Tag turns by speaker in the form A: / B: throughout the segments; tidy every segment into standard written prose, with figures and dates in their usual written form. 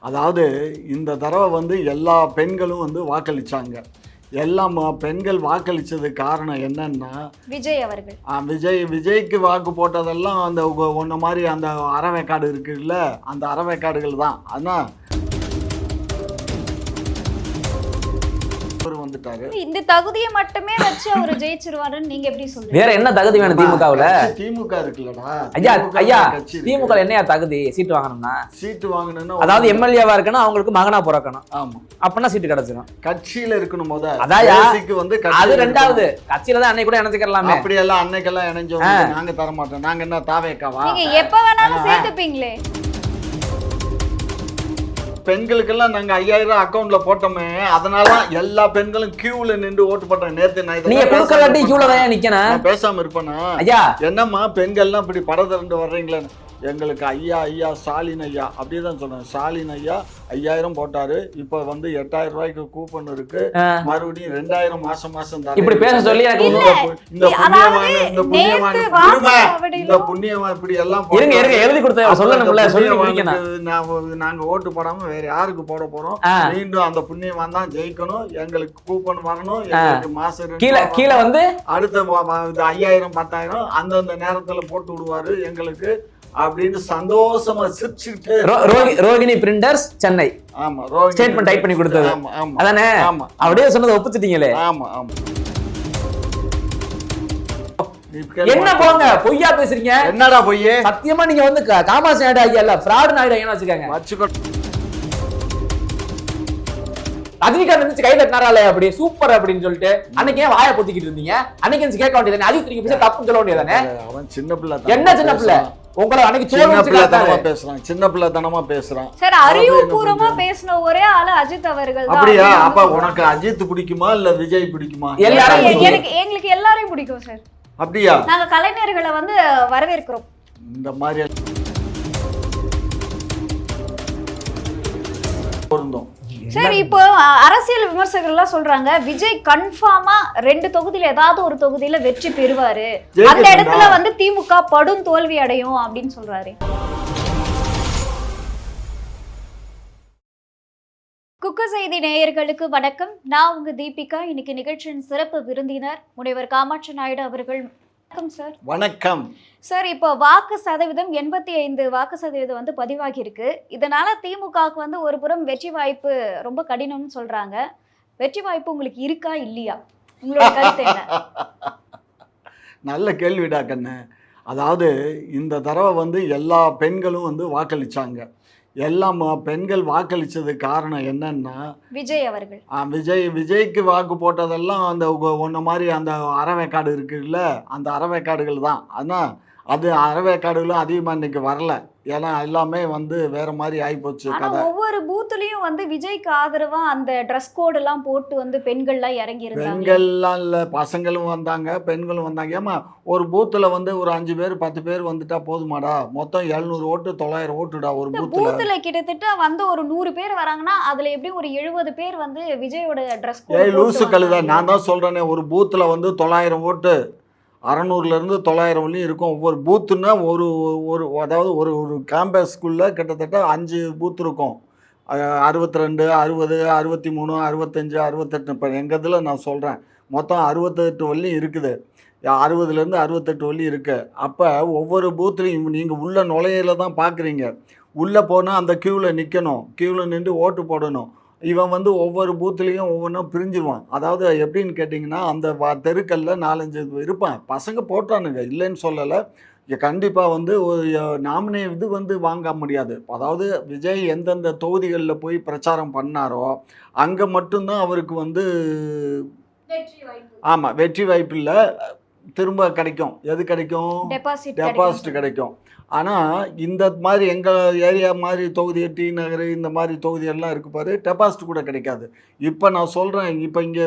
A: அதாவது இந்த தடவை வந்து எல்லா பெண்களும் வந்து வாக்களிச்சாங்க. எல்லாம் பெண்கள் வாக்களித்தது காரணம் என்னன்னா,
B: விஜய் அவர்கள்
A: விஜய்க்கு வாக்கு போட்டதெல்லாம் அந்த ஒன்றை மாதிரி அந்த அறவேக்காடு இருக்குல்ல, அந்த அறவேக்காடுகள் தான். ஆனால் வந்துட்டாரு.
B: இந்த தகுதியை மட்டுமே வச்சு அவர் ஜெயிச்சிருவாருன்னு நீங்க எப்படி சொல்றீங்க?
C: வேற என்ன தகுதி வேணும் திமுகவுல?
A: திமுக இருக்குல்லடா
C: ஐயா, திமுக என்னையா தகுதி? சீட்டு வாங்கணும்னா அதாவது எம்எல்ஏவா இருக்கணும், அவங்களுக்கு மகனா பிறக்கணும்.
A: ஆமா,
C: அப்பனா சீட்டு கிடைச்சிடும்.
A: கட்சியில இருக்கணும்.
C: வந்து அது ரெண்டாவது, கட்சியில தான் அன்னைக்கு கூட இணைச்சுக்கலாமே.
A: அப்படி எல்லாம் அன்னைக்கெல்லாம் இணைஞ்சோம் நாங்க தர மாட்டோம். நாங்க என்ன தாவேக்காவா?
B: நீங்க எப்ப வேணாலும் சேர்த்துப்பீங்களே.
A: பெண்களுக்கெல்லாம் நாங்க 5000 அக்கௌண்ட்ல போட்டோமே, அதனால எல்லா பெண்களும் கியூல நின்று ஓட்டு போட்டாங்க. நேத்து
C: நீங்க குடுக்கலாட்டி கியூல தான் நிக்கணும்.
A: பேசாம இருப்பேனா? என்னம்மா பெண்கள்லாம் இப்படி படத்திரண்டு வர்றீங்களே? எங்களுக்கு ஐயா ஸ்டாலின் ஐயா அப்படிதான் சொல்றேன். ஸ்டாலின் ஐயா 5000 போட்டாரு. இப்ப வந்து 8000 ரூபாய்க்கு கூப்பன் இருக்கு. மறுபடியும் 2000 மாசம்
C: இப்படி பேச சொல்லி
A: இந்த புண்ணியவான் இப்படி எல்லாம்
C: எழுதி கொடுத்த சொல்லணும்ல, சொல்லி
A: நாங்க ஓட்டு போடாம வேற யாருக்கு போட போறோம்? மீண்டும் அந்த புண்ணியவான் தான் ஜெயிக்கணும். எங்களுக்கு கூப்பன் வரணும். எங்களுக்கு மாசம்
C: கீழே வந்து அடுத்த
A: 5000 10,000 அந்தந்த நேரத்துல போட்டு விடுவாரு எங்களுக்கு அப்படின்னு சந்தோஷமா சிரிச்சுக்கிட்டு.
C: ரோகிணி பிரிண்டர்ஸ் சென்னை.
A: ஆமா,
C: ஸ்டேட்மென்ட் டைப் பண்ணி கொடுத்தது அதானே? அப்படியே சொன்னதை ஒப்புச்சிட்டீங்களே.
A: ஆமா ஆமா.
C: என்ன போங்க பொய்யா பேசுறீங்க?
A: என்னடா பொய்யே?
C: சத்தியமா நீங்க வந்து காமாசி நாயுடு ஐயா இல்ல, ஃப்ராட் நாயுடு ஐயா வச்சுக்கோங்க. ரஜினிகாந்த் இருந்துச்சு கை தட்டினாராலே அப்படி சூப்பர் அப்படின்னு சொல்லிட்டு அன்னைக்கு ஏன் வாயை பொத்திக்கிட்டு இருந்தீங்க? அன்னைக்கு கேட்க வேண்டியதானே? அஜித் நீங்க தப்புன்னு சொல்ல வேண்டியதானே?
A: அவன் சின்ன பிள்ளை.
C: என்ன சின்ன பிள்ளை? உங்களை அன்னைக்கு
A: சின்ன பிள்ளைத்தனமா பேசுறான்.
B: சார், அறிவுபூர்வமா பேசின ஒரே ஆளு அஜித் அவர்கள் தான்.
A: அப்படியா? அப்ப உனக்கு அஜித் பிடிக்குமா இல்ல விஜய் பிடிக்குமா?
B: எங்களுக்கு எல்லாரையும் பிடிக்கும் சார்.
A: அப்படியா?
B: நாங்க கலைஞர்களை வந்து வரவேற்கிறோம்.
A: இந்த மாதிரி பொருந்தோம்.
B: சரி, இப்போ அரசியல் விமர்சகர்கள் எல்லாம் சொல்றாங்க விஜய் கன்ஃபார்மா 2 தொகுதியில ஏதாவது ஒரு தொகுதியில வெற்றி பெறுவாரு, அந்த இடத்துல வந்து திமுக படும் தோல்வி அடையும் அப்படின்னு சொல்றாரு. குக்கு செய்தி நேயர்களுக்கு வணக்கம். நான் உங்க தீபிகா. இன்னைக்கு நிகழ்ச்சியின் சிறப்பு விருந்தினர் முனைவர் காமாட்சி நாயுடு அவர்கள். வணக்கம் சார்.
A: வணக்கம்
B: சார். இப்போ வாக்கு சதவீதம் 85 வாக்கு சதவீதம் வந்து பதிவாகி இருக்கு. இதனால திமுகவுக்கு வந்து ஒரு புறம் வெற்றி வாய்ப்பு ரொம்ப கடினம்னு சொல்றாங்க. வெற்றி வாய்ப்பு உங்களுக்கு இருக்கா இல்லையா? உங்களோட கருத்து என்ன?
A: நல்ல கேள்விடா கண்ணு. அதாவது இந்த தடவை வந்து எல்லா பெண்களும் வந்து வாக்களிச்சாங்க. எல்லாம் பெண்கள் வாக்களித்தது காரணம் என்னன்னா,
B: விஜய் அவர்கள்
A: விஜய்க்கு வாக்கு போட்டதெல்லாம் அந்த ஒன்றை மாதிரி அந்த அறவேக்காடு இருக்குல்ல, அந்த அறவேக்காடுகள் தான். ஆனால் அது அறவேக்காடுகளும் அதிகமாக இன்னைக்கு வரல. ஏன்னா எல்லாமே வந்து வேற மாதிரி ஆயிப்போச்சு கதை.
B: ஒவ்வொரு பூத்துலயும் வந்து விஜய்க்கு ஆதரவா அந்த ட்ரெஸ் கோட் எல்லாம் போட்டு வந்து பெண்கள்லாம் இறங்கி இருந்தாங்க.
A: பெண்கள்லாம் இல்லை, பசங்களும் வந்தாங்க, பெண்களும் வந்தாங்க. ஏமா ஒரு பூத்துல வந்து ஒரு 5 பேர் 10 பேர் வந்துட்டா போதுமாடா? மொத்தம் 700 ஓட்டு 900 ஓட்டுடா ஒரு
B: பூத்துல. கிட்டத்தட்ட வந்து ஒரு 100 பேர் வராங்கன்னா அதுல எப்படி ஒரு 70 பேர் வந்து விஜயோட ட்ரெஸ் கோட்.
A: லூசு கழுத, நான் தான் சொல்றேனே, ஒரு பூத்துல வந்து 900 ஓட்டு 600லேருந்து 900 இருக்கும். ஒவ்வொரு பூத்துன்னா ஒரு அதாவது ஒரு கேம்பஸ்குள்ளே கிட்டத்தட்ட 5 பூத் இருக்கும். 62 60 63 65 68. இப்போ எங்கள் இதில் நான் சொல்கிறேன் மொத்தம் 68 வரையும் இருக்குது. 60லேருந்து 68 வரையும் இருக்குது. அப்போ ஒவ்வொரு பூத்துலையும் நீங்கள் உள்ள நுழையில தான் பார்க்குறீங்க. உள்ளே போனால் அந்த க்யூவில் நிற்கணும், க்யூவில் நின்று ஓட்டு போடணும். இவன் வந்து ஒவ்வொரு பூத்துலேயும் ஒவ்வொன்றும் பிரிஞ்சிருவான். அதாவது எப்படின்னு கேட்டிங்கன்னா, அந்த தெருக்களில் 4-5 இருப்பான். பசங்க போட்டானுங்க, இல்லைன்னு சொல்லலை. கண்டிப்பாக வந்து ஒரு நாமினே இது வந்து வாங்க முடியாது. அதாவது விஜய் எந்தெந்த தொகுதிகளில் போய் பிரச்சாரம் பண்ணாரோ அங்கே மட்டும்தான் அவருக்கு வந்து ஆமாம் வெற்றி வாய்ப்பு இல்லை, திரும்ப கிடைக்கும். எது கிடைக்கும்? டெபாசிட் கிடைக்கும். ஆனால் இந்த மாதிரி எங்கள் ஏரியா மாதிரி தொகுதி, டி நகர் இந்த மாதிரி தொகுதியெல்லாம் இருக்கு பாரு, டெபாசிட் கூட கிடைக்காது. இப்போ நான் சொல்கிறேன், இப்போ இங்கே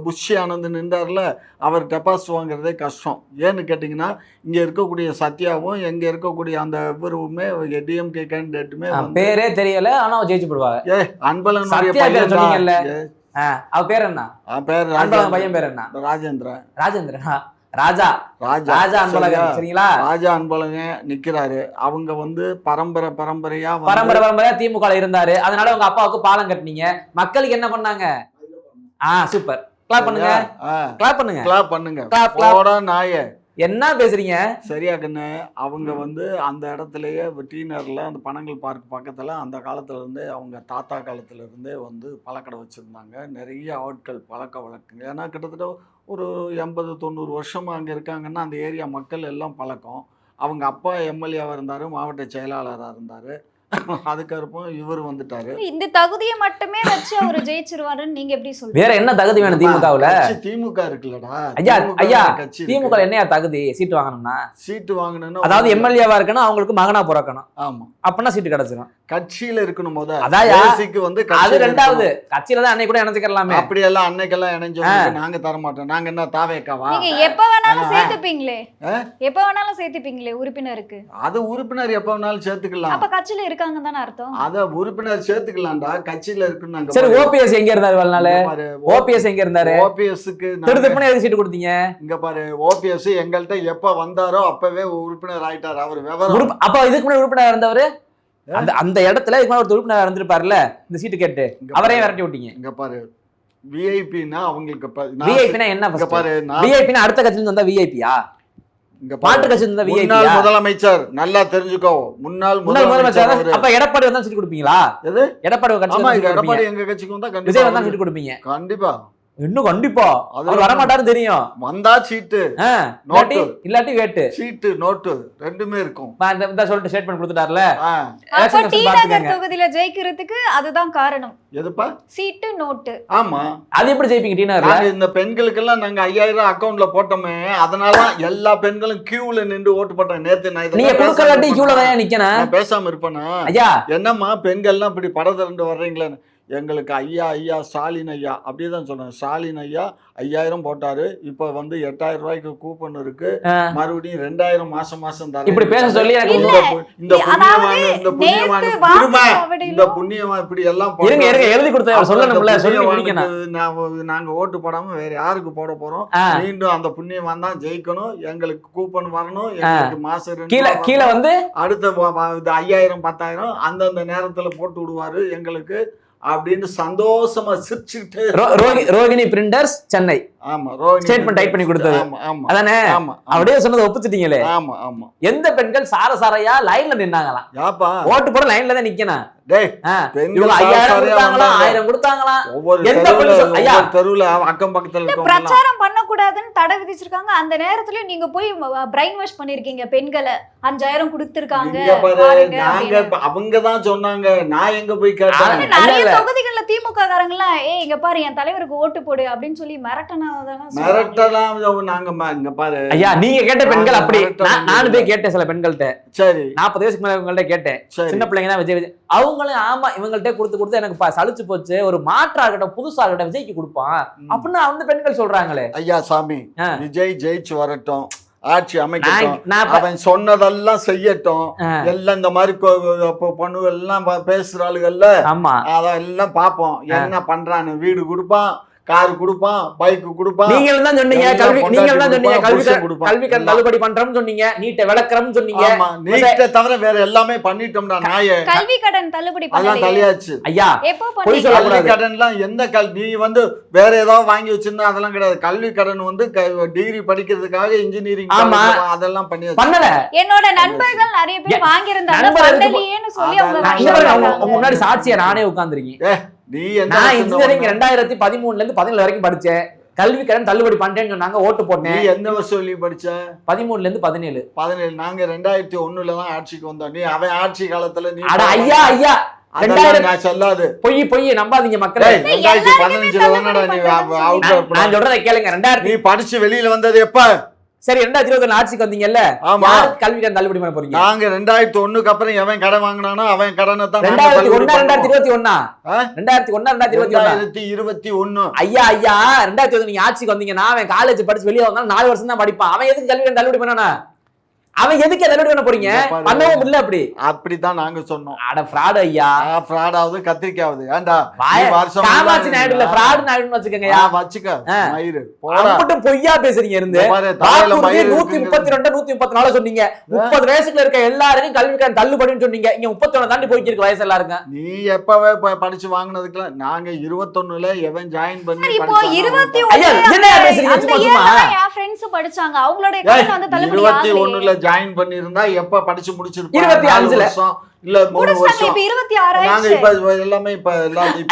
A: புஷி ஆனந்த் நின்றார்ல, அவர் டெபாசிட் வாங்குறதே கஷ்டம். ஏன்னு கேட்டிங்கன்னா, இங்கே இருக்கக்கூடிய சத்யாவும் இங்கே இருக்கக்கூடிய அந்த இவருமே டிஎம்கே கேண்டிடேட்டுமே
C: பேரே தெரியல, ஆனால் ஜெயிச்சு போடுவாங்க.
A: அன்பழகன்
C: அவ பேர் என்ன?
A: பேர்
C: பையன் பேர் என்ன?
A: ராஜேந்திரன்.
C: ராஜா
A: ராஜா
C: ராஜா அன்பழகன்
A: சரியா?
C: சரிங்களா?
A: ராஜா அன்பழகன் நிக்கிறாரு. அவங்க வந்து பரம்பரையா வந்து
C: பரம்பரையா திமுக இருந்தாரு. அதனால உங்க அப்பாவுக்கு பாலம் கட்டினீங்க. மக்களுக்கு என்ன பண்ணாங்க? சூப்பர். கிளாப் பண்ணுங்க, கிளாப் பண்ணுங்க,
A: கிளாப் பண்ணுங்க.
C: Clap, clap.
A: போடா நாயே.
C: என்ன பேசுறீங்க?
A: சரியா கண்ணு? அவங்க வந்து அந்த இடத்துலயே டீனர்ல அந்த பனங்கல் பார்க் பக்கத்துல அந்த காலத்துல இருந்தே அவங்க தாத்தா காலத்துல இருந்தே வந்து பழக்கடை வச்சிருந்தாங்க. நிறைய ஆட்கள் பழக்க வழக்கங்க. ஏன்னா கிட்டத்தட்ட ஒரு 80-90 வருஷமா அங்க இருக்காங்கன்னா அந்த ஏரியா மக்கள் எல்லாம் பழக்கம். அவங்க அப்பா எம்எல்ஏவா இருந்தாரு, மாவட்ட செயலாளராக இருந்தாரு. அதுக்கப்புறம் இவர் வந்துட்டாரு.
B: இந்த தகுதியை மட்டுமே வச்சு அவர் ஜெயிச்சிருவாருன்னு நீங்க எப்படி சொல்றீங்க?
C: வேற என்ன தகுதி வேணும் திமுகவுல?
A: திமுக இருக்குல்லடா.
C: ஐயா ஐயா
A: கட்சி
C: திமுக என்னையா தகுதி? சீட்டு வாங்கணும்னா
A: சீட்டு வாங்கணும்னா
C: அதாவது எம்எல்ஏவா இருக்கணும், அவங்களுக்கு மகனா பிறக்கணும்.
A: ஆமா,
C: அப்பனா சீட்டு கிடைச்சிடும்.
A: கட்சியில இருக்கணும். முத
C: அதாயா
A: பேசிக்கு வந்து
C: அது
A: கட்சியில
C: ரெண்டாவது.
A: இருக்கணும்.
C: கட்சியில தான் அன்னைக்கு கூட இணைஞ்சுக்கலாமே.
A: அப்படியெல்லாம் அன்னைக்கெல்லாம் இணைஞ்சவங்களுக்கு நாங்க தர மாட்டோம். நாங்க என்ன தாவேக்காவா?
B: நீங்க எப்ப வேணாலும் சேர்த்துப்பீங்களே, எப்ப வேணாலும் சேர்த்துப்பீங்களே உறுப்பினருக்கு.
A: அது உறுப்பினர் எப்ப வேணாலும் சேர்த்துக்கலாம்.
B: அப்ப கட்சியில இருக்காங்க தானே அர்த்தம்.
A: அத உறுப்பினர் சேர்த்துக்கலாம்டா. கட்சியில இருக்குன்னு
C: சரி, ஓபிஎஸ் எங்க இருந்தாரு வாழ்நாள்? ஓபிஎஸ் எங்க இருந்தாரு?
A: ஓபிஎஸ்க்கு
C: திருத்தப்பன எதுக்கு சீட்டு கொடுத்தீங்க?
A: இங்க பாரு, ஓபிஎஸ் எங்கள்கிட்ட எப்ப வந்தாரோ அப்பவே உறுப்பினர் ஆயிட்டாரு. அவர் விவரம்.
C: அப்ப இதுக்கு முன்னாடி உறுப்பினர் இருந்தவரு அந்த அந்த இடத்துல இதுக்கு முன்னாடி ஒரு உறுப்பினர் இருந்திருப்பாருல்ல, இந்த சீட்டு கேட்டு அவரையும் விரட்டி விட்டீங்க.
A: இங்க பாரு, விஐபினா அவங்களுக்கு
C: விஐபினா என்ன?
A: இங்க பாரு,
C: விஐபினா அடுத்த கட்சியில இருந்து வந்தா விஐபியா?
A: இங்க
C: மாற்று
A: பாரு,
C: கட்சியில இருந்தா
A: முன்னாள்
C: விஐபியா?
A: முதலமைச்சர் நல்லா தெரிஞ்சுக்கோ. முன்னாள்
C: முதலமைச்சர்.
A: அவரு.
C: அப்ப எடப்பாடி வந்தா சீட்டு கொடுப்பீங்களா?
A: எது?
C: எடப்பாடி
A: ஆமா,
C: கட்சி
A: எடப்பாடி எங்க கட்சிக்கு வந்தா
C: விஜய் வந்தா
A: கண்டிப்பா
C: சீட்டு கொடுப்பீங்க.
A: கண்டிப்பா.
C: இன்னும் கண்டிப்பா அவர் வர மாட்டாருன்னு தெரியும்.
A: வந்தா சீட்டு
C: நோட்டு இல்லாட்டி வேட்டு.
A: சீட்டு நோட்டு ரெண்டுமே இருக்கும்.
C: இந்த சொல்லிட்டு ஸ்டேட்மெண்ட் கொடுத்துட்டார்ல.
B: அப்ப டி நகர் தொகுதியில ஜெயிக்கிறதுக்கு அதுதான் காரணம்.
A: எதுப்பா?
B: சீட்டு நோட்டு.
A: ஆமா,
C: அது எப்படி ஜெயிப்பீங்க டி நகர்ல?
A: இந்த பெண்களுக்கு எல்லாம் நாங்க 5000 அக்கவுண்ட்ல போட்டோமே, அதனால எல்லா பெண்களும் கியூல நின்று ஓட்டு போட்டாங்க. நேத்து நான்
C: நீங்க கொடுக்கலாட்டி கியூல தான் நிக்கணும்.
A: நான் பேசாம இருப்பேனா?
C: ஐயா
A: என்னம்மா பெண்கள்லாம் இப்படி படத்திரண்டு வர்றீங்களேன்னு. எங்களுக்கு ஐயா ஸ்டாலின் ஐயா அப்படிதான் சொல்றேன். ஸ்டாலின் ஐயா 5000 போட்டாரு. இப்ப வந்து 8000 ரூபாய்க்கு கூப்பன் இருக்கு. மறுபடியும் 2000 மாசம் தரேன்.
C: இப்படி பேச சொல்லி
A: இந்த புண்ணியவான் இப்படி எல்லாம்
C: எழுதி கொடுத்த சொல்லணும்ல, சொல்லி முடிக்கணும்.
A: நாங்க ஓட்டு போடாம வேற யாருக்கு போட போறோம்? மீண்டும் அந்த புண்ணியவான் தான் ஜெயிக்கணும். எங்களுக்கு கூப்பன் வரணும். எங்களுக்கு மாசம்
C: கீழே வந்து
A: அடுத்த 5000 10,000 அந்தந்த நேரத்துல போட்டு விடுவாரு எங்களுக்கு அப்படின்னு சந்தோஷமா சிரிச்சுக்கிட்டு.
C: ரோகிணி பிரிண்டர்ஸ் சென்னை.
A: ஆமா, ரோகிணி
C: ஸ்டேட்மெண்ட் டைப் பண்ணி கொடுத்தது. அதானே? அப்படியே சொன்னதை ஒப்புச்சிட்டீங்களே.
A: ஆமா ஆமா.
C: எந்த பெண்கள் சாரையா லைன்ல நின்னாங்களாம்?
A: யாப்பா ஓட்டு
C: போட லைன்ல தான் நிக்கணும்.
A: டேய்,
C: 5000 கொடுத்தாங்களா?
A: ஒவ்வொரு தெருவுல அக்கம் பக்கத்துல
B: பிரச்சாரம் பண்ண கூடாதுன்னு தடை விதிச்சிருக்காங்க. அந்த நேரத்துல நீங்க போய் பிரைன் வாஷ் பண்ணிருக்கீங்க பெண்களை. 5000 கொடுத்திருக்காங்க.
A: அவங்க தான் சொன்னாங்க. நான் எங்க போய் கேட்டேன்?
B: நிறைய தொகுதிகள்ல திமுக காரங்க எல்லாம் இங்க பாரு என் தலைவருக்கு ஓட்டு போடு அப்படின்னு சொல்லி
A: மிரட்டலாம். நாங்க இங்க பாரு
C: ஐயா, நீங்க கேட்ட பெண்கள் அப்படி. நானும் போய் கேட்டேன் சில பெண்கள்கிட்ட.
A: சரி,
C: 40 வயசுக்கு மேல இவங்கள்ட்ட கேட்டேன். சின்ன பிள்ளைங்க தான் விஜய் அவங்களும் ஆமா இவங்கள்ட்ட கொடுத்து எனக்கு சலிச்சு போச்சு. ஒரு மாற்றா இருக்கட்டும், புதுசா இருக்கட்டும், விஜய்க்கு கொடுப்பான் அப்படின்னு அந்த பெண்கள் சொல்றாங்களே.
A: ஐயா சாமி, விஜய் ஜெயிச்சு வரட்டும், ஆட்சி அமைக்கட்டும், அவன் சொன்னதெல்லாம் செய்யட்டும். எல்லாம் இந்த மாதிரி பொண்ணு எல்லாம் பேசுற ஆளுகள்ல அதெல்லாம் பாப்போம். என்ன பண்றான்னு. வீடு கொடுப்பான், கார் கொடுப்பான், பைக் கொடுப்பான்.
C: நீங்க தான் சொன்னீங்க கல்வி கடன் தள்ளுபடி பண்றோம்னு சொன்னீங்க, நீட்டை விளக்குறோம்னு சொன்னீங்க.
A: நீட்டை தவிர வேற எல்லாமே பண்ணிட்டோம்டா நாயே.
B: கல்வி கடன் தள்ளுபடி
A: அதெல்லாம் தள்ளியாச்சு.
C: ஐயா
B: பொய்
A: கல்வி கடன்லாம் எந்த நீ வந்து வேற ஏதாவது வாங்கி வச்சிருந்தா அதெல்லாம் கிடையாது. கல்வி கடன் வந்து டிகிரி படிக்கிறதுக்காக இன்ஜினியரிங் அதெல்லாம் பண்ணல.
B: என்னோட நண்பர்கள் நிறைய பேர் வாங்கியிருந்தாங்க பண்டலியேன்னு சொல்லி
C: அவங்க முன்னாடி சாட்சியா நானே உட்கார்ந்திருக்கேன். நான் இன்ஜினியரிங் 2013 இருந்து 17 வரைக்கும் படிச்சேன். கல்வி கடன் தள்ளுபடி பண்றேன்னு சொன்னாங்க, ஓட்டு போட்டேன்.
A: எந்த வருஷம் படிச்ச?
C: 13 இருந்து 17.
A: நாங்க 2001 தான் ஆட்சிக்கு வந்தோம். நீ அவன் ஆட்சி காலத்துல நீ
C: ஐயா ஐயா 2000
A: நான் சொல்லாது.
C: பொய் நம்பாதீங்க மக்களே.
A: 2015 தானடா நீ
C: நான் சொல்றதை கேளுங்க. 2000
A: நீ படிச்சு வெளியில வந்தது எப்ப?
C: சரி, 2021 ஆட்சிக்கு வந்தீங்கல்ல, கல்வி கடன் தள்ளுபடி பண்ண போறீங்க.
A: நாங்க 2001க்கு அப்புறம் எவன் கடன் வாங்கினானோ அவன் கடனை தான்
C: 2021 ஐயா 2021 நீங்க ஆட்சிக்கு வந்தீங்கன்னா அவன் காலேஜ் படிச்சு வெளியே வந்தாலும் 4 வருஷம் தான் படிப்பான். அவன் எதுக்கு கல்வி கடன் தள்ளுபடி பண்ணா? அவன் எதுக்கு தள்ளுபடி பண்ண போறீங்க? பண்ணவும் இல்ல அப்படி.
A: அப்படித்தான் நாங்க சொன்னோம்.
C: அட ஃப்ராட் ஐயா.
A: ஃப்ராடாவது கத்திரிக்காவது ஏண்டா வருஷம்
C: காமாட்சி நாயுடு இல்ல ஃப்ராட் நாயுடுன்னு வச்சுக்கங்கயா.
A: வச்சுக்க மயிறு போடா.
C: மட்டும் பொய்யா பேசுறீங்க இருந்து.
A: தலையில மயிறு
C: 132 134 சொன்னீங்க. 30 வயசுல இருக்க எல்லாருக்கும் கல்விக்கான தள்ளுபடின்னு சொன்னீங்க. இங்க 31 தாண்டி போய்க்கு இருக்கு வயசு எல்லாருக்கும்.
A: நீ எப்பவே படிச்சு வாங்குனதுக்குலாம் நாங்க 21ல எவன் ஜாயின் பண்ணி
B: இப்போ 21
C: ஐயா என்ன பேசுறீங்க? சும்மா சும்மா
B: என் ஃப்ரெண்ட்ஸ் படிச்சாங்க. அவங்களோட எக்ஸாம் வந்து தள்ளுபடி
A: 21ல ஜாயின் பண்ணிருந்தா எப்ப படிச்சு முடிச்சிருப்பாங்க?
C: 25ல
A: இல்ல 3 வருஷம்.
B: இப்ப 26
A: நாங்க இப்ப எல்லாமே இப்ப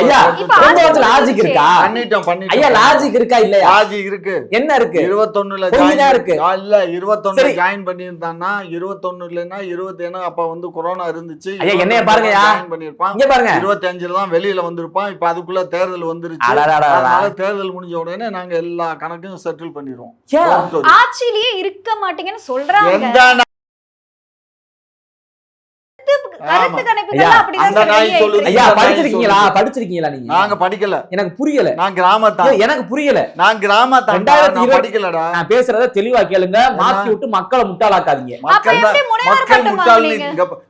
C: ஐயா உங்க லாஜிக் இருக்கா?
A: பண்ணிட்டோம்
C: ஐயா லாஜிக் இருக்கா இல்லையா?
A: லாஜிக் இருக்கு.
C: என்ன இருக்கு?
A: 21ல
C: ஜாயின் இருக்கு.
A: இல்ல 21ல ஜாயின் பண்ணிருந்தான்னா 21 இல்லனா 20 ஏன்னா அப்ப வந்து கொரோனா இருந்துச்சு.
C: ஐயா என்னைய பாருங்கயா.
A: ஜாயின் பண்ணிருப்பான்.
C: இங்க பாருங்க
A: 25ல தான் வெளியில வந்திருப்பான். இப்ப அதுக்குள்ள தேர்தல் வந்துருச்சு. அதனால தேர்தல் முடிஞ்ச உடனே நாங்க எல்லா கணக்கையும் செட்டில் பண்ணிடுவோம்.
B: ஆட்சியிலேயே இருக்க மாட்டீங்கன்னு சொல்றாங்க.
A: எந்த
B: கருத்து கணிப்புகள் அப்படிதான்
C: ஐயா படிச்சிருக்கீங்களா? படிச்சிருக்கீங்களா நீங்க?
A: நாங்க படிக்கல.
C: எனக்கு புரியல.
A: நான் கிராமத்தான்.
C: எனக்கு புரியல.
A: நான் கிராமத்தான். நான் படிக்கலடா.
C: நான் பேசுறத தெளிவா கேளுங்க. மாத்தி விட்டு மக்களை முட்டாளாக்காதீங்க.
A: மக்கள் முட்டாள்.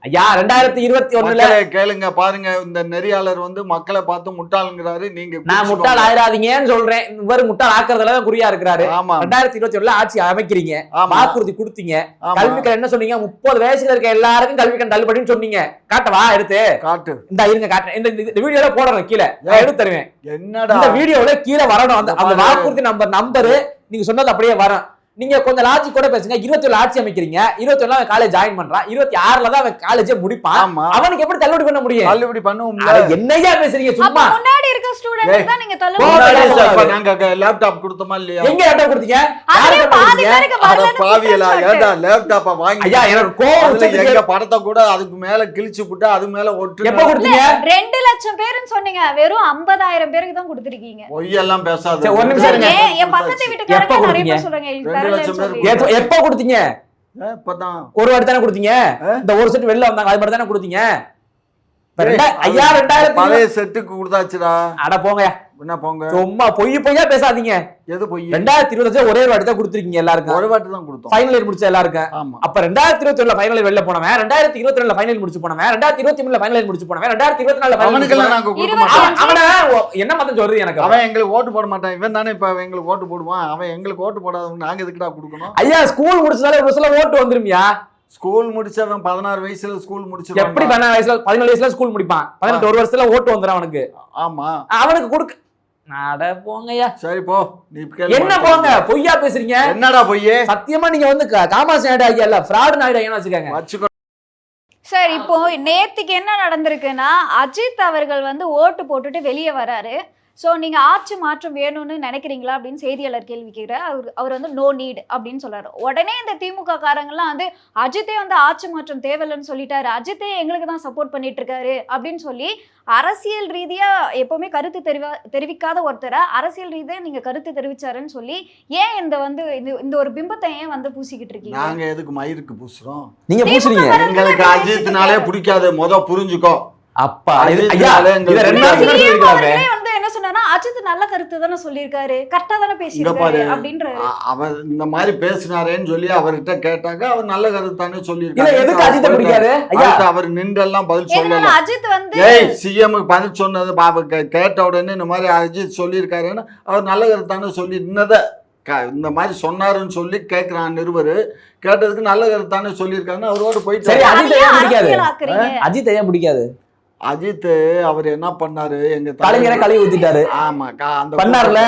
C: ஐயா 2021ல
A: கேளுங்க பாருங்க. இந்த நெறியாளர் வந்து மக்களை பார்த்து முட்டாளுங்கிறாரு. நீங்க
C: நான் முட்டாள் ஆயிராதீங்கன்னு சொல்றேன். இவர் முட்டாள் ஆக்குறதுல குறியா இருக்கிறாரு. 2021ல ஆட்சி அமைக்கிறீங்க. வாக்குறுதி கொடுத்தீங்க. கல்விக்கடன் என்ன சொன்னீங்க? 30 வயசுல இருக்க எல்லாருக்கும் கல்விக்கடன் தள்ளுபடி சொன்னீங்க. காட்டவா? எடுத்து காட்டு. இந்த இருங்க காட்டுறேன். இந்த வீடியோல போடணும். கீழே எடுத்து தருவேன். என்னடா இந்த வீடியோல கீழே வரணும். அந்த வாக்குறுதி நம்பர் நீங்க சொன்னது அப்படியே வரும். நீங்க கொஞ்சம் லாஜிக் கூட பேசுங்க. 21 ஆட்சி அமைக்கிறீங்க. 21 அவன் காலேஜ் ஜாயின் பண்றான். 26ல தான் அவன் காலேஜே முடிப்பான். அவனுக்கு எப்படி தள்ளுபடி பண்ண முடியும்?
A: தள்ளுபடி பண்ணுவோம்.
C: என்னையா பேசுறீங்க சும்மா?
B: முன்னாடி இருக்க ஸ்டூடண்ட்ஸ் தான் நீங்க தள்ளுபடி.
A: நாங்க லேப்டாப் கொடுத்தோமா இல்லையா?
C: எங்க லேப்டாப் கொடுத்தீங்க?
B: யாருக்கு கொடுத்தீங்க?
A: பாவியலா ஏடா லேப்டாப்ப வாங்கி.
C: ஐயா எனக்கு கோவம்
A: எங்க படத்தை கூட அதுக்கு மேல கிழிச்சு போட்டு அது மேல ஒட்டு.
C: எப்ப கொடுத்தீங்க?
B: 2 லட்சம் பேர்னு சொன்னீங்க. வெறும் 50,000 பேருக்கு தான் கொடுத்திருக்கீங்க.
A: பொய்யெல்லாம் பேசாத.
C: ஒரு நிமிஷம் இருங்க.
B: என் பக்கத்து வீட்டுக்காரங்க நிறைய பேர் சொல்றாங்க.
C: எப்ப கொடுத்தீங்க? ஒரு வாட்டி தானே கொடுத்தீங்க. இந்த ஒரு செட் வெளில வந்தாங்க அது மட்டும் தானே கொடுத்தீங்க. ஐயா 2000
A: பழைய செட்டுக்கு கொடுத்தாச்சுடா.
C: அட போங்க.
A: என்ன போங்க.
C: சும்மா பொய்யா பேசாதீங்க.
A: எது பொய்?
C: 2025 ஒரே வாட்டி தான் கொடுத்திருக்கீங்க எல்லாருக்கும்.
A: ஒரு வாட்டி தான் கொடுத்தோம்.
C: ஃபைனல் இயர் முடிச்ச எல்லாருக்கும். ஆமா. அப்ப 2021ல ஃபைனல் இயர் வெளில போனவன், 2022ல ஃபைனல் முடிச்சு போனவன், 2023ல ஃபைனல் இயர் முடிச்சு போனவன், 2024ல ஃபைனல்
A: அவனுக்கெல்லாம் நாங்க கொடுக்க மாட்டோம்.
C: அவன என்ன மத்தம் சொல்றது எனக்கு?
A: அவன் எங்களுக்கு ஓட்டு போட மாட்டான். இவன் தானே இப்ப எங்களுக்கு ஓட்டு போடுவான். அவன் எங்களுக்கு ஓட்டு போடாதவங்க நாங்க எதுக்குடா கொடுக்கணும்?
C: ஐயா ஸ்கூல் முடிச்சதால ஒரு சில ஓட்டு வந்துருமியா?
A: ஸ்கூல் முடிச்சவன் 16 வயசுல ஸ்கூல் முடிச்சு
C: எப்படி 14 வயசுல 17 வயசுல ஸ்கூல் முடிப்பான்? 18 ஒரு வருஷத்துல ஓட்டு வந்துரும் அவனுக்கு.
A: ஆமா
C: அவனுக்கு கொடுக்க. அட போங்கய்யா.
A: சரி போ. நீ
C: என்ன போங்க? பொய்யா பேசுறீங்க.
A: என்னடா பொய்யே?
C: சத்தியமா நீங்க வந்து காமாட்சி நாயுடு ஐயா இல்ல ஃப்ராட் நாயுடு ஐயா வச்சுக்கோங்க.
B: சார் இப்போ நேத்துக்கு என்ன நடந்திருக்குன்னா அஜித் அவர்கள் வந்து ஓட்டு போட்டுட்டு வெளியே வராரு. ஸோ நீங்கள் ஆட்சி மாற்றம் வேணும்னு நினைக்கிறீங்களா அப்படின்னு செய்தியாளர் கேள்வி கேட்குறாரு. அவர் வந்து நோ நீட் அப்படின்னு சொல்றாரு. உடனே இந்த திமுக காரங்கள்லாம் வந்து அஜித்தே வந்து ஆட்சி மாற்றம் தேவையில்லைன்னு சொல்லிட்டாரு, அஜித்தே எங்களுக்கு தான் சப்போர்ட் பண்ணிட்டு இருக்காரு அப்படின்னு சொல்லி அரசியல் ரீதியா எப்பவுமே கருத்து தெரிவிக்காத ஒருத்தரை அரசியல் ரீதியா நீங்க கருத்து தெரிவிச்சாருன்னு சொல்லி ஏன் இந்த ஒரு பிம்பத்தை ஏன் வந்து பூசிக்கிட்டு இருக்கீங்க?
A: நாங்க எதுக்கு மயிருக்கு பூசுறோம்?
C: நீங்க பூசுறீங்க.
A: எங்களுக்கு அஜித்னாலே பிடிக்காது. புரிஞ்சுக்கோ.
C: அப்பா
B: என்ன சொன்னா அஜித் நல்ல கருத்து தானே சொல்லியிருக்காரு, கரெக்டா தானே பேசியிருக்காரு அப்படின்ற
A: அவர் இந்த மாதிரி பேசினாரேன்னு சொல்லி அவர்கிட்ட கேட்டாங்க. அவர் நல்ல கருத்து தானே சொல்லியிருக்காரு.
C: எதுக்கு அஜித் பிடிக்காது?
A: அவர் நின்றெல்லாம் பதில் சொல்லல.
B: அஜித் வந்து
A: சிஎம் பதில் சொன்னது கேட்ட உடனே இந்த மாதிரி அஜித் சொல்லியிருக்காருன்னு அவர் நல்ல கருத்து தானே சொல்லி இன்னத இந்த மாதிரி சொன்னாருன்னு சொல்லி கேட்கிறான் நிருபர். கேட்டதுக்கு நல்ல கருத்து தானே சொல்லியிருக்காருன்னு அவரோட போயிட்டு.
C: அஜித் ஏன் பிடிக்காது?
A: அஜித் அவர் என்ன பண்ணாரு? எங்க
C: தலைவரை கழுவி ஊத்திட்டாரு.
A: ஆமா
C: பண்ணார்ல.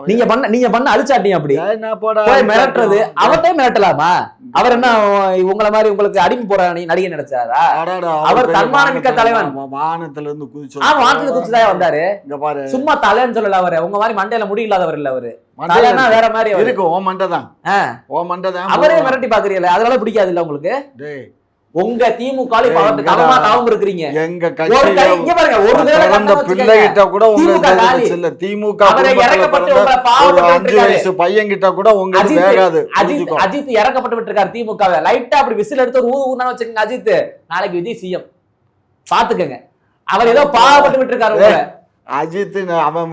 C: நீங்க பண்ண அழிச்சாட்டியும் அப்படி மிரட்டுறது. அவர்கிட்ட மிரட்டலாமா? அவர் என்ன உங்களை மாதிரி உங்களுக்கு அடிமை போற நடிகை நினைச்சாரா? அவர் தன்மான மிக்க தலைவன்.
A: வானத்துல இருந்து குதிச்சு
C: வானத்துல குதிச்சுதான் வந்தாரு.
A: இங்க பாரு,
C: சும்மா தலைன்னு சொல்லல. அவரு உங்க மாதிரி மண்டையில முடி இல்லாதவர் இல்ல. அவரு தலைனா வேற மாதிரி
A: இருக்கு. ஓ மண்டை தான்.
C: அவரே மிரட்டி பாக்குறீங்களா? அதனால பிடிக்காது இல்ல உங்களுக்கு? உங்க திமுக தாவும் இருக்கிறீங்க.
A: எங்க பிள்ளைகிட்ட கூட உங்க திமுக 5 வயசு பையன் கிட்ட கூட உங்களுக்கு வேகாது.
C: அஜித் இறக்கப்பட்டு விட்டுருக்காரு திமுகவை. லைட்டா அப்படி விசில் எடுத்து ஒரு ஊதுனா வச்சுக்கோங்க. அஜித் நாளைக்கு விஜய் சிஎம் பாத்துக்கங்க. அவர் ஏதோ பாவப்பட்டு விட்டுருக்காரு. அஜித்
A: அவன்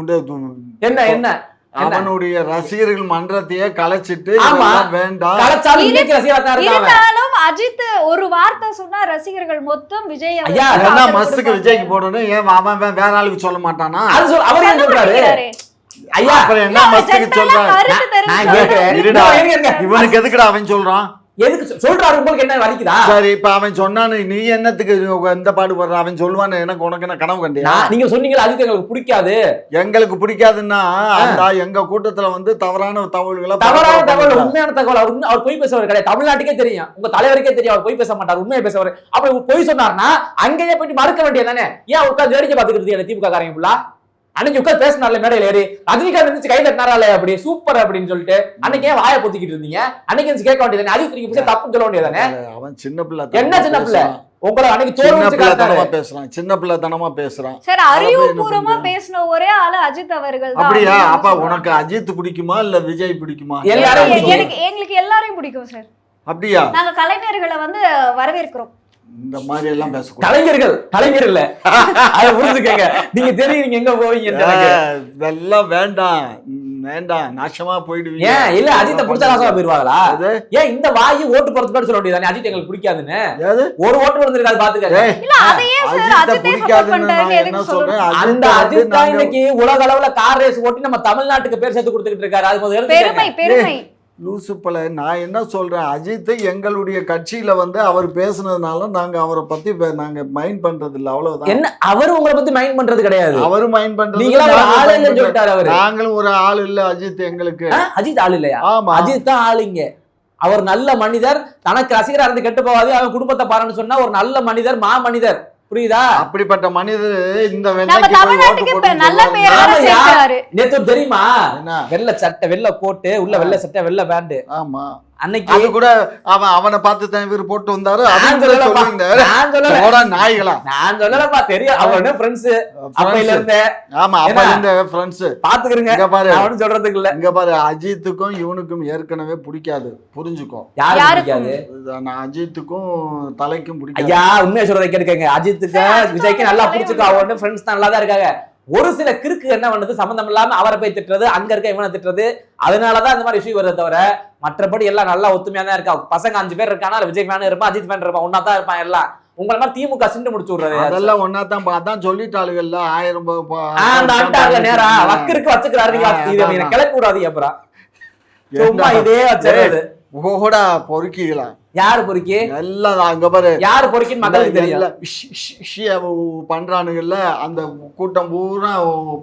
C: என்ன
A: அவனுடைய ரசிகர்கள் மன்றத்தையே கலைச்சிட்டு வேண்டாம்.
B: இருந்தாலும் அஜித் ஒரு வார்த்தை சொன்னா ரசிகர்கள் மொத்தம் விஜய்
C: ஐயா,
A: என்ன மஸ்துக்கு விஜய்க்கு போடணும், ஏன் அவன் வேற ஆளுக்கு சொல்ல மாட்டானா?
C: அவர் என்ன சொல்றாரு ஐயா?
A: அப்புறம் என்ன மஸ்துக்கு சொல்றாரு?
C: நான் கேக்குறேன்,
A: இருடா, இவனுக்கு எதுக்குடா அவன் சொல்றான்?
C: எதுக்கு சொல்றாரு? உங்களுக்கு என்ன வலிக்குதா?
A: சரி, இப்ப அவன் சொன்னானு நீ என்னத்துக்கு இந்த பாடுபடுற? அவன் சொல்லுவான்னு எனக்கு உனக்கு என்ன கனவு கண்டியா?
C: நீங்க சொன்னீங்களா அஜித் எங்களுக்கு பிடிக்காது,
A: எங்களுக்கு பிடிக்காதுன்னா அந்த எங்க கூட்டத்துல வந்து தவறான தகவல்களை
C: உண்மையான தகவல் அவர் பொய் பேசுவார் கிடையாது. தமிழ்நாட்டுக்கே தெரியும், உங்க தலைவருக்கே தெரியும் அவர் பொய் பேச மாட்டார், உண்மையை பேசுவார். அப்ப பொய் சொன்னார்னா அங்கேயே போயிட்டு மறுக்க வேண்டியது தானே? ஏன் உட்காந்து வேடிக்கை பார்த்துக்கிட்டு திமுக காரங்க ஃபுல்லா? அன்னைக்கு உட்காந்து பேசினார்ல மேடையில ஏறி, ரஜினிகாந்த் இருந்துச்சு கை தட்டினாராலே அப்படி சூப்பர் அப்படின்னு சொல்லிட்டு, அன்னைக்கு ஏன் வாயை பொத்திக்கிட்டு இருந்தீங்க? அன்னைக்கு கேட்க வேண்டியதானே? அஜித் நீங்க தப்புன்னு சொல்ல வேண்டியதானே?
A: அவன் சின்ன பிள்ளை.
C: என்ன சின்ன பிள்ளை? உங்களை அன்னைக்கு தோல்வி
A: பேசுறான், சின்ன பிள்ளை தனமா பேசுறான்.
B: சார், அறிவுபூர்வமா பேசின ஒரே ஆளு அஜித் அவர்கள் தான்.
A: அப்படியா? அப்ப உனக்கு அஜித் பிடிக்குமா இல்ல விஜய் பிடிக்குமா?
B: எங்களுக்கு எல்லாரையும் பிடிக்கும் சார்.
A: அப்படியா?
B: நாங்க கலைஞர்களை வந்து வரவேற்கிறோம்.
A: இந்த மாதிரி எல்லாம் பேச
C: கலைஞர் இல்ல, அத புரிஞ்சுக்கங்க. நீங்க தெரியுங்க எங்க போவீங்க.
A: இதெல்லாம் வேண்டாம் வேண்டாம், நாசமா போயிடுவீங்க.
C: ஏன் இல்ல அஜித்தை பிடிச்சா நாசமா போயிருவாங்களா? ஏன் இந்த வாயி ஓட்டு போறதுக்கு சொல்ல வேண்டியதானே அஜித் எங்களுக்கு பிடிக்காதுன்னு? ஒரு ஓட்டு வந்திருக்காது பாத்துக்க.
B: இல்ல அதையே சார் அஜித்தை சப்போர்ட் பண்றாங்க. எதுக்கு சொல்றேன்?
C: அந்த அஜித் தான் இன்னைக்கு உலக அளவுல கார் ரேஸ் ஓட்டி நம்ம தமிழ்நாட்டுக்கு பேர் சேர்த்து கொடுத்துக்கிட்டு இருக்காரு. அது முதல்ல
B: பெருமை.
A: லூசு பல. நான் என்ன சொல்றேன், அஜித் எங்களுடைய கட்சியில வந்து அவர் பேசுனதுனால நாங்க அவரை பத்தி நாங்க மைண்ட் பண்றது இல்ல, அவ்வளவுதான்.
C: என்ன அவரு உங்களை பத்தி மைண்ட் பண்றது கிடையாது.
A: அவரு மைண்ட் பண்றது, நாங்களும் ஒரு ஆள் இல்ல அஜித் எங்களுக்கு.
C: அஜித் ஆள் இல்லையா?
A: ஆமா,
C: அஜித் தான் ஆளுங்க. அவர் நல்ல மனிதர், தனக்கு ரசிகரா இருந்து கெட்டு போவாது, அவன் குடும்பத்தை பாருன்னு சொன்னா ஒரு நல்ல மனிதர், மா மனிதர். புரியுதா?
A: அப்படிப்பட்ட மனிதர் இந்த
C: நேத்து தெரியுமா? வெள்ளை சட்டை வெள்ளை கோட்டு உள்ள வெள்ளை சட்டை வெள்ளை பேண்ட்.
A: ஆமா, அன்னைக்கு அது கூட அவனை பார்த்து தான் இவர் போட்டு வந்தாரு. நாய்களா?
C: நான் சொல்லலப்பா, தெரியும் அவனோட ஃப்ரெண்ட்ஸ் அப்பையில இருந்தே.
A: ஆமா, அப்ப இருந்த ஃப்ரெண்ட்ஸ்
C: பாத்துக்கிறீங்க. இங்க பாரு, அவனு சொல்றதுக்கு இல்ல.
A: இங்க பாரு, அஜித்துக்கும் இவனுக்கும் ஏற்கனவே பிடிக்காது, புரிஞ்சுக்கோ.
C: யாருக்கு பிடிக்காது?
A: அஜித்துக்கும் தலைக்கும் பிடிக்காது.
C: ஐயா, உண்மையை சொல்றதை கேட்டுக்கங்க. அஜித்துக்கும் விஜய்க்கு நல்லா பிடிச்சிருக்கோம், அவனோட ஃப்ரெண்ட்ஸ் தான் நல்லா தான் இருக்காங்க. ஒரு சில கிறுக்கு என்ன பண்ணுது, சம்பந்தம் இல்லாம அவரை போய் திட்டுறது, அங்க இருக்க இவனை திட்டுறது, அதனாலதான் இந்த மாதிரி இஷ்யூ வருது. தவிர மற்றபடி எல்லாம் நல்லா ஒத்துமையா தான் இருக்கா. பசங்க 5 பேர் இருக்கானா, விஜய் ஃபேன் இருப்பான், அஜித் ஃபேன் இருப்பான், ஒன்னா தான் இருப்பான் எல்லாம். உங்களை மாதிரி திமுக சிண்டு முடிச்சு விடுறது
A: அதெல்லாம் ஒன்னா தான். அதான் சொல்லிட்டாளுகள்ல
C: 1000 நேரா வக்கிருக்கு வச்சுக்கிறாரு. கிளப்பி விடாதீங்க அப்புறம். சும்மா இதே வச்சுறது
A: ஓடா பொறுக்கிகளா?
C: யாரு பொறுக்கி?
A: எல்லாம் அங்க பாரு,
C: யாரு பொறுக்கின்னு மக்களுக்கு தெரியல.
A: பண்றானுங்கல்ல அந்த கூட்டம் பூரா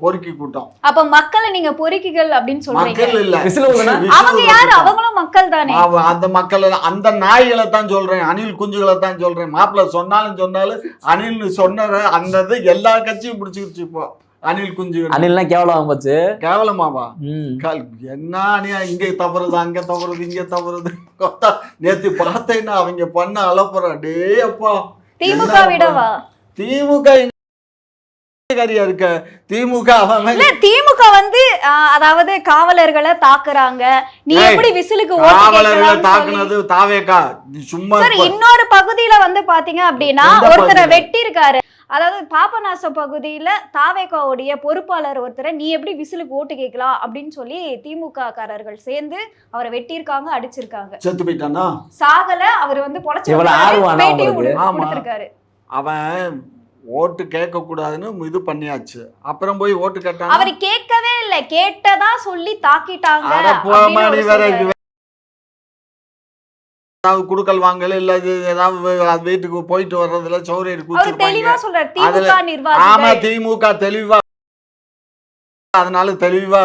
A: பொறுக்கி கூட்டம்.
B: அப்ப மக்களை நீங்க பொறுக்கிகள் அப்படின்னு சொல்றீங்க?
A: மக்கள் இல்ல,
B: அவங்க யாரு? அவங்களும் மக்கள் தானே.
A: அந்த மக்கள், அந்த நாய்களை தான் சொல்றேன், அணில் குஞ்சுகளை தான் சொல்றேன். மாப்பிள்ள சொன்னாலும் அணில் சொன்ன அந்த எல்லா கட்சியும் பிடிச்சிருச்சு இப்போ. அணில் குஞ்சு,
C: அணில்லாம் கேவலமா போச்சு.
A: கேவலமாவா? என்ன அணியா, இங்க தவறுது, அங்க தவறுது, இங்க தவறுது. நேத்து பார்த்தேன்னா அவங்க பண்ண அலப்புற. டே அப்பா,
B: திமுக விடவா?
A: திமுக இருக்க திமுக
B: திமுக வந்து அதாவது காவலர்களை தாக்குறாங்க. நீ எப்படி விசிலுக்கு
A: காவலர்களை தாக்குனது தாவேகா சும்மா.
B: இன்னொரு பகுதியில வந்து பாத்தீங்க அப்படின்னா ஒருத்தரை வெட்டி இருக்காரு. அதாவது பாபநாசம் பகுதியில தாவேகாவுடைய பொறுப்பாளர் ஒருத்தரை நீ எப்படி விசிலுக்கு ஓட்டு கேட்கலாம் அப்படின்னு சொல்லி திமுக காரர்கள் சேர்ந்து அவரை வெட்டியிருக்காங்க, அடிச்சிருக்காங்க.
A: செத்து போயிட்டானா?
B: சாகல, அவர் வந்து பொழைச்சிருக்காரு.
A: அவன் ஓட்டு கேட்க கூடாதுன்னு இது பண்ணியாச்சு. அப்புறம் போய் ஓட்டு கேட்டான்.
B: அவர் கேட்கவே இல்ல, கேட்டதா சொல்லி தாக்கிட்டாங்க.
A: ஏதாவது குடுக்கல் வாங்கல இல்ல ஏதாவது வீட்டுக்கு போயிட்டு வர்றதுல சௌரியர் ஆமா, திமுக தெளிவா அதனால தெளிவா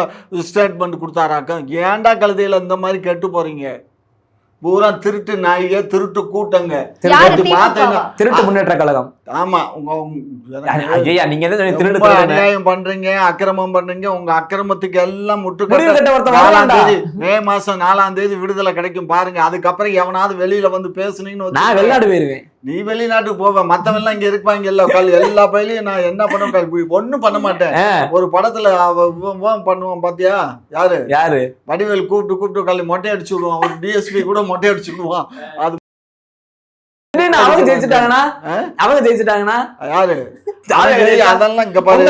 A: ஸ்டேட்மெண்ட் கொடுத்தாராக்க. ஏன்டா கழுதையில இந்த மாதிரி கெட்டு போறீங்க? பூரா திருட்டு நாய்க, திருட்டு கூட்டங்க.
C: திருட்டு முன்னேற்ற கழகம்.
A: ஆமா,
C: நீங்க
A: அநியாயம் பண்றீங்க, அக்கிரமம் பண்றீங்க. உங்க அக்கிரமத்துக்கு எல்லாம் முட்டுக்கட்டை. மே மாசம் 4ஆம் தேதி விடுதலை கிடைக்கும் பாருங்க. அதுக்கப்புறம் எவனாவது வெளியில வந்து பேசுனீங்கன்னு
C: நான் வெளிநாடு போயிருவேன்.
A: நீ வெளிநாட்டுக்கு போவேன், மத்தவெல்லாம் இங்க இருப்பாங்க. எல்லா பயிலையும் நான் என்ன பண்ணுவேன், ஒண்ணும் பண்ண மாட்டேன். ஒரு படத்துல பண்ணுவான் பாத்தியா? யாரு வடிவேல் கூப்பிட்டு மொட்டை அடிச்சு விடுவான். ஒரு டிஎஸ்பி கூட மொட்டை அடிச்சு விடுவான். அது
C: அவங்க ஜெயிச்சுட்டாங்கன்னா யாரு?
A: அதெல்லாம் இங்க பாரு,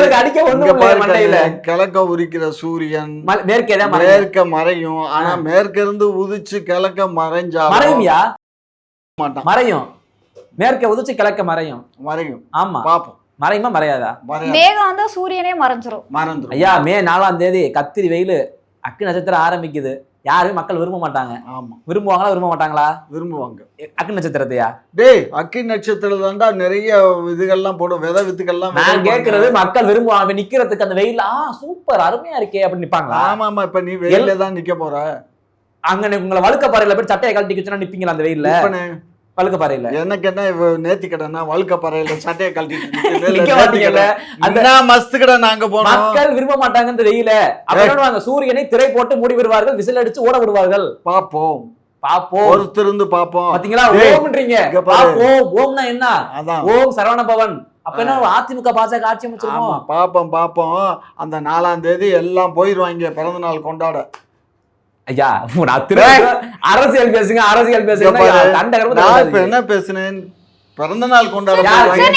A: கிழக்க உரிக்கிற சூரியன் மேற்க மறையும். ஆனா மேற்க இருந்து உதிச்சு கிழக்க மறைஞ்சா மாட்டான்.
C: மறையும், மேற்க உதிச்சு கிழக்க மறையும்.
A: மறையும்.
C: ஆமா,
A: பாப்போம்
C: மறையுமா மறையாதா?
B: மேகம் வந்தா சூரியனே மறைஞ்சிரும்.
C: ஐயா, மே 4ஆம் தேதி கத்திரி வெயில், அக்கு நட்சத்திரம் ஆரம்பிக்குது. யாருமே மக்கள் விரும்ப மாட்டாங்க.
A: ஆமா,
C: விரும்புவாங்களா விரும்ப மாட்டாங்களா?
A: விரும்புவாங்க.
C: அக்கு நட்சத்திரத்தையா?
A: டேய், அக்கி நட்சத்திரம் தான்டா நிறைய இதுகள்லாம் போடும், விதை வித்துக்கள்லாம்.
C: நான் கேட்கறது மக்கள் விரும்புவாங்க நிக்கிறதுக்கு அந்த வெயில. சூப்பர் அருமையா இருக்கே அப்படின்னு நிப்பாங்களா?
A: ஆமா, இப்ப நீ வெயில தான் நிக்க போற.
C: அங்க உங்களை வழுக்க பாறையில போய் சட்டையை கழட்டி வச்சுனா நிப்பீங்களா அந்த வெயில்ல? வழுக்க பாறையில
A: எனக்கு என்ன நேத்தி கடனா வழுக்க பாறையில சட்டையை
C: கழட்டிட்டு
A: மஸ்து கடை நாங்க போனோம்.
C: மக்கள் விரும்ப மாட்டாங்க இந்த வெயில. அப்ப சூரியனை திரை போட்டு மூடி விடுவார்கள், விசில் அடிச்சு ஓட விடுவார்கள்.
A: பாப்போம்
C: பாப்போம்,
A: ஒருத்தருந்து பாப்போம்.
C: பாத்தீங்களா? ஓம்ன்றீங்க. பாப்போம், ஓம்னா என்ன? ஓம் சரவண பவன். அப்ப என்ன அதிமுக பாஜக ஆட்சி அமைச்சிருக்கோம்.
A: பாப்போம். அந்த 4ஆம் தேதி எல்லாம் போயிருவாங்க பிறந்த நாள் கொண்டாட.
C: ஐயா, அரசியல் பேசுங்க, அரசியல் பேசுங்க.
A: என்ன பேசுனேன்? பிறந்த நாள் கொண்டாட.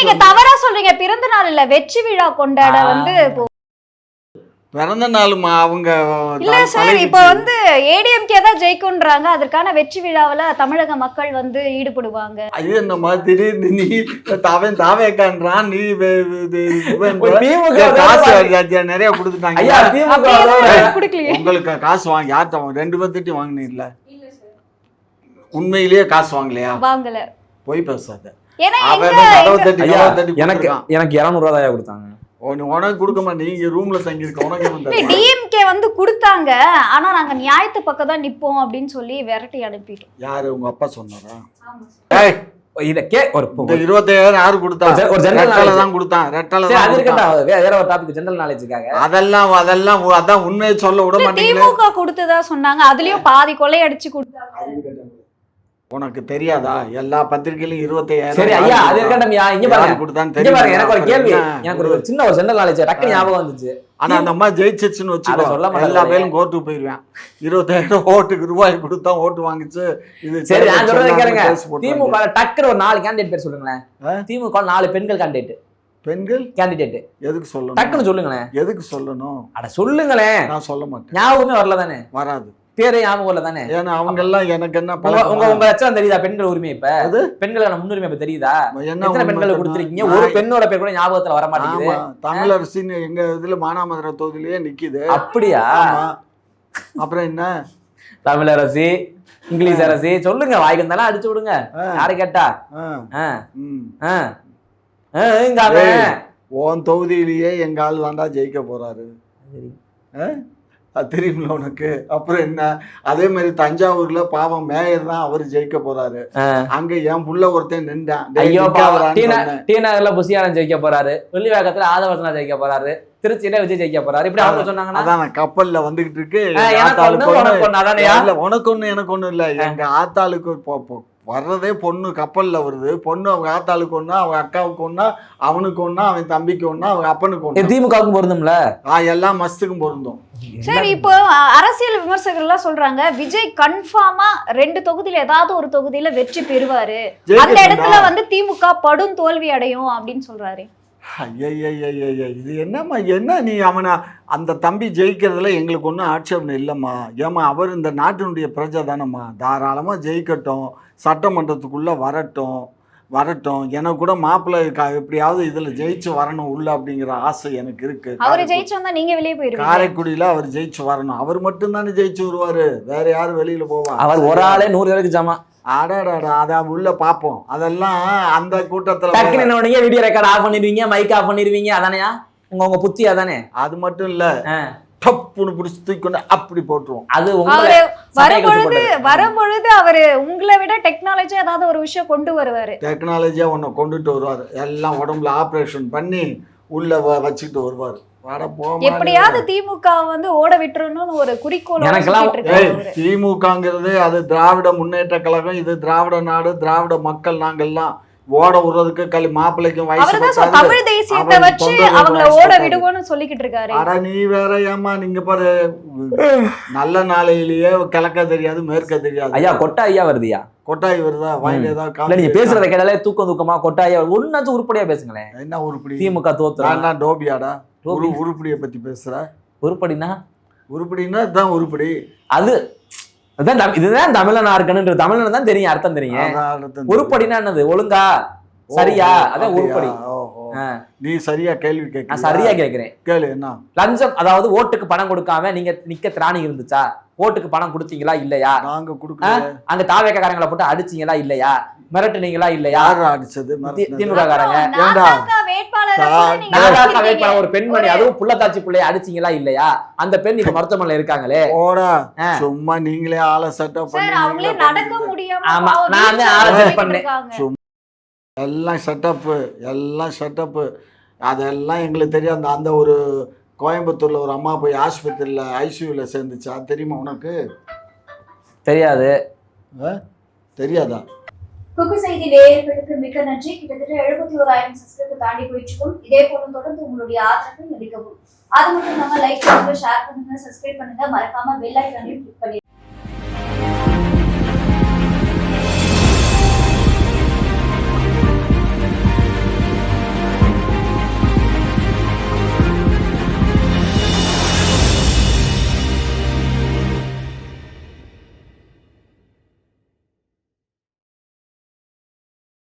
B: நீங்க தவறா சொல்றீங்க. பிறந்த நாள் இல்ல, வெற்றி விழா கொண்டாட வந்து
A: பிறந்த நாளுமா அவங்க
B: இல்ல சார். இப்ப வந்து ஏடிஎம்கே தான் ஜெயிக்கும்ன்றாங்க. அதற்கான வெற்றி விழாவில தமிழக மக்கள் வந்து ஈடுபடுவாங்க.
A: அது என்னமா திடீர்னு நீ தாவேக்கான்றான், நீ நிறைய கொடுத்துட்டாங்க. உங்களுக்கு காசு வாங்கி யார்ட்ட 2 பேர்த்திட்டி வாங்கினீங்கல்ல? உண்மையிலேயே காசு வாங்கலையா?
B: வாங்கல.
A: போய் பேசாத.
C: எனக்கு 200 ரூபாய் கொடுத்தாங்க.
A: உனக்கு கொடுக்கமா? நீங்க ரூம்ல தங்கி இருக்க உனக்கு
B: டிஎம்கே வந்து கொடுத்தாங்க. ஆனா நாங்க நியாயத்து பக்கம் தான் நிப்போம் அப்படின்னு சொல்லி விரட்டி அனுப்பிட்டோம்.
A: யாரு உங்க அப்பா சொன்னாரா?
C: ஒரு
A: 25,000 யாரு கொடுத்தா? ஒரு ரெட்டல தான் கொடுத்தான். ரெட்டல
C: தான். அது இருக்கட்டும், வேற ஒரு டாபிக், ஜெனரல் நாலேஜ்க்காக.
A: அதெல்லாம் அதான் உண்மையை சொல்ல விட மாட்டீங்க.
B: திமுக கொடுத்ததா சொன்னாங்க. அதுலயும் பாதி கொலை அடிச்சு கொடுத்தாங்க.
A: உனக்கு தெரியாதா? எல்லா பத்திரிகையிலும் 25,000.
C: சரி ஐயா, அது இருக்கட்டும். இங்க பாருங்க, எனக்கு ஒரு கேள்வி, எனக்கு ஒரு சின்ன ஒரு ஜெனரல் நாலேஜ் டக்கு ஞாபகம் வந்துச்சு.
A: ஆனா அந்த அம்மா ஜெயிச்சிச்சுன்னு வச்சுக்கோ, எல்லா பேரும் கோர்ட்டுக்கு போயிருவேன். 25,000 ஓட்டுக்கு ரூபாய் கொடுத்தா ஓட்டு வாங்கிச்சு. இது
C: சரி, நான் சொல்றதை கேளுங்க. திமுக டக்குனு ஒரு 4 கேண்டிடேட் பேர் சொல்லுங்களேன். திமுக 4 பெண்கள் கேண்டிடேட்.
A: பெண்கள்
C: கேண்டிடேட்
A: எதுக்கு சொல்லணும்?
C: டக்குன்னு சொல்லுங்களேன்.
A: எதுக்கு சொல்லணும்?
C: அட சொல்லுங்களேன்.
A: நான் சொல்ல மாட்டேன்.
C: ஞாபகமே வரல தானே?
A: வராது.
C: பேரே ஞாபகம் இல்ல தானே?
A: ஏன்னா அவங்க எல்லாம் எனக்கு என்ன
C: உங்க லட்சம் தெரியுதா? பெண்கள் உரிமை இப்ப பெண்களுக்கான முன்னுரிமை இப்ப தெரியுதா? எத்தனை பெண்களை கொடுத்துருக்கீங்க? ஒரு பெண்ணோட பேர் கூட ஞாபகத்துல வர மாட்டேங்குது.
A: தமிழரசின்னு எங்க இதுல மானாமதுரை தொகுதியிலேயே நிக்குது.
C: அப்படியா?
A: அப்புறம் என்ன?
C: தமிழரசி, இங்கிலீஷ் அரசி சொல்லுங்க, வாய்க்கு இருந்தாலும் அடிச்சு விடுங்க. யாரு கேட்டா?
A: உன் தொகுதியிலேயே எங்க ஆள் தாண்டா ஜெயிக்க போறாரு. அது தெரியுமில்ல உனக்கு? அப்புறம் என்ன? அதே மாதிரி தஞ்சாவூர்ல பாவம் மேயர் தான் அவரு ஜெயிக்க போறாரு. அங்க என் புள்ள ஒருத்தன் நின்றான்.
C: டி நகர்ல புசியானன் ஜெயிக்க போறாரு. வெள்ளிவாக்கத்துல ஆதவர்தனா ஜெயிக்க போறாரு. திருச்சியில விஜய் ஜெயிக்க போறாரு. இப்படி அவங்க சொன்னாங்கன்னா
A: அதான் கப்பல்ல வந்துகிட்டு இருக்கு. உனக்கு ஒண்ணு எனக்கு ஒண்ணு இல்ல. எங்க ஆத்தாளுக்கு வர்றதே பொண்ணு கப்பல்ல வருது. பொண்ணு அவங்க ஆத்தாளுக்கு ஒண்ணா, அவங்க அக்காவுக்கு ஒண்ணா, அவனுக்கு ஒண்ணா, அவன் தம்பிக்கு ஒண்ணா, அவங்க அப்பனுக்கு ஒண்ணா.
C: திமுகவுக்கும் பொருந்தும்ல?
A: எல்லாம் மஸ்துக்கும் பொருந்தும்.
B: சரி, இப்போ அரசியல் விமர்சகர்கள் எல்லாம் சொல்றாங்க விஜய் கன்ஃபார்மா 2 தொகுதியில ஏதாவது ஒரு தொகுதியில வெற்றி பெறுவாரு, அந்த இடத்துல வந்து திமுக படும் தோல்வி அடையும் அப்படின்னு சொல்றாரு.
A: இது என்னம்மா? என்ன நீ அவனை அந்த தம்பி ஜெயிக்கிறதுல எங்களுக்கு ஒன்றும் ஆட்சேபனை இல்லைம்மா. ஏமா, அவர் இந்த நாட்டினுடைய பிரஜை தானம்மா. தாராளமாக ஜெயிக்கட்டும், சட்டமன்றத்துக்குள்ளே வரட்டும். எனக்கு கூட மாப்பிள்ளை எப்படியாவது இதில் ஜெயிச்சு வரணும் உள்ள அப்படிங்கிற ஆசை எனக்கு இருக்கு.
B: அவர் ஜெயிச்சு வந்தா நீங்க வெளியே போயிருவீங்க.
A: காரைக்குடியில் அவர் ஜெயிச்சு வரணும். அவர் மட்டும் தானே ஜெயிச்சு வருவாரு, வேற யாரும் வெளியில போவா?
C: அவர் ஒரு ஆளே 100 பேருக்கு ஜாமா.
A: அடாடா, அத உள்ள பாப்போம். அதெல்லாம் அந்த கூட்டத்துல
C: வீடியோ ரெக்கார்ட் ஆஃப் பண்ணிடுவீங்க, மைக் ஆஃப் பண்ணிடுவீங்க. அதானயா உங்க புத்தி? அதானே.
A: அது மட்டும் இல்ல, டப்புன்னு பிடிச்சி தூக்கி அப்படி போட்டுருவோம்.
C: அது
B: வரும்பொழுது அவரு உங்களை விட டெக்னாலஜி ஏதாவது ஒரு விஷயம் கொண்டு வருவாரு.
A: டெக்னாலஜியா ஒண்ணு கொண்டுட்டு வருவாரு. எல்லாம் உடம்புல ஆபரேஷன் பண்ணி உள்ள வச்சுட்டு வருவாரு.
B: எப்படியாவது திமுக வந்து ஓட விட்டுறணும்னு ஒரு குறிக்கோள்.
A: திமுகங்கிறது அது திராவிட முன்னேற்ற கழகம், இது திராவிட நாடு, திராவிட மக்கள். நாங்கெல்லாம் ஓட விடுறதுக்கு மாப்பிள்ளைக்கும் வயசு
B: தமிழ் தேசியத்தை வச்சு அவங்கள ஓட விடுவோம்னு சொல்லிக்கிட்டு இருக்காரு.
A: ஆனா நீ வேற ஏமா, நீங்க பாரு, நல்ல நாளையிலேயே கிழக்க தெரியாது மேற்க தெரியாது.
C: ஐயா கொட்டாயா வருதியா?
A: கொட்டாய் வருதா? வாயில ஏதாவது
C: நீங்க பேசுறத கேட்டாலே தூக்கமா கொட்டாயா ஒன்னாச்சும் உருப்படியா பேசுங்களேன்.
A: என்ன உருப்படி?
C: திமுக தோத்துறா
A: டோபியாடா? உருப்படியை பத்தி பேசுற?
C: உருப்படினா
A: இதுதான் உருப்படி.
C: அது அதான் இதுதான் தமிழனா இருக்கணுன்ற தமிழன் தான் தெரியும், அர்த்தம் தெரியும்.
A: அதான் அர்த்தம் தெரியும்.
C: உருப்படினா என்னது? ஒழுங்கா, சரியா, அதான் உருப்படி.
A: நீ சரியா கேள்வி
C: நான்
A: கேட்க
C: சரியா கேக்குறேன்.
A: கேளு. என்ன
C: லஞ்சம், அதாவது ஓட்டுக்கு பணம் கொடுக்காம நீங்க நிக்க திராணி இருந்துச்சா? ஓட்டுக்கு பணம் கொடுத்தீங்களா இல்லையா?
A: நாங்க கொடுக்கல.
C: அங்க தாவேக்காரங்களை போட்டு அடிச்சீங்களா இல்லையா? மிரட்டுனீங்களா இல்லையா?
A: யாரு அடிச்சது?
C: திமுக காரங்க. வேட்பாளர் ஒரு பெண்மணி, அதுவும் புள்ளத்தாச்சி பிள்ளைய அடிச்சீங்களா இல்லையா? அந்த பெண் இப்ப மருத்துவமனையில இருக்காங்களே.
A: ஓடா சும்மா நீங்களே ஆளை செட்டப் பண்ணி
B: நடக்க முடியாம
C: ஆமா, நான் ஆளை செட் பண்ணேன்.
A: எல்லாம் செட்டப்பு அதெல்லாம் எங்களுக்கு தெரியும். அந்த ஒரு கோயம்புத்தூர்ல ஒரு அம்மா போய் ஆஸ்பத்திரியில ஐசியூல சேர்ந்துச்சு, அது தெரியுமா உனக்கு?
C: தெரியாது.
A: தெரியாதா?
B: குக்கு செய்தி நேயர்களுக்கு மிக்க நன்றி. கிட்டத்தட்ட 71,000 சப்ஸ்கிரைபர் தாண்டி போயிட்டு இருக்கோம். இதே போல தொடர்ந்து உங்களுடைய ஆதரவை அளிக்கவும். அது மட்டும் இல்லாம லைக் பண்ணுங்க, ஷேர் பண்ணுங்க, சப்ஸ்கிரைப் பண்ணுங்க, மறக்காம பெல் ஐகானையும் கிளிக் பண்ணிடுங்க.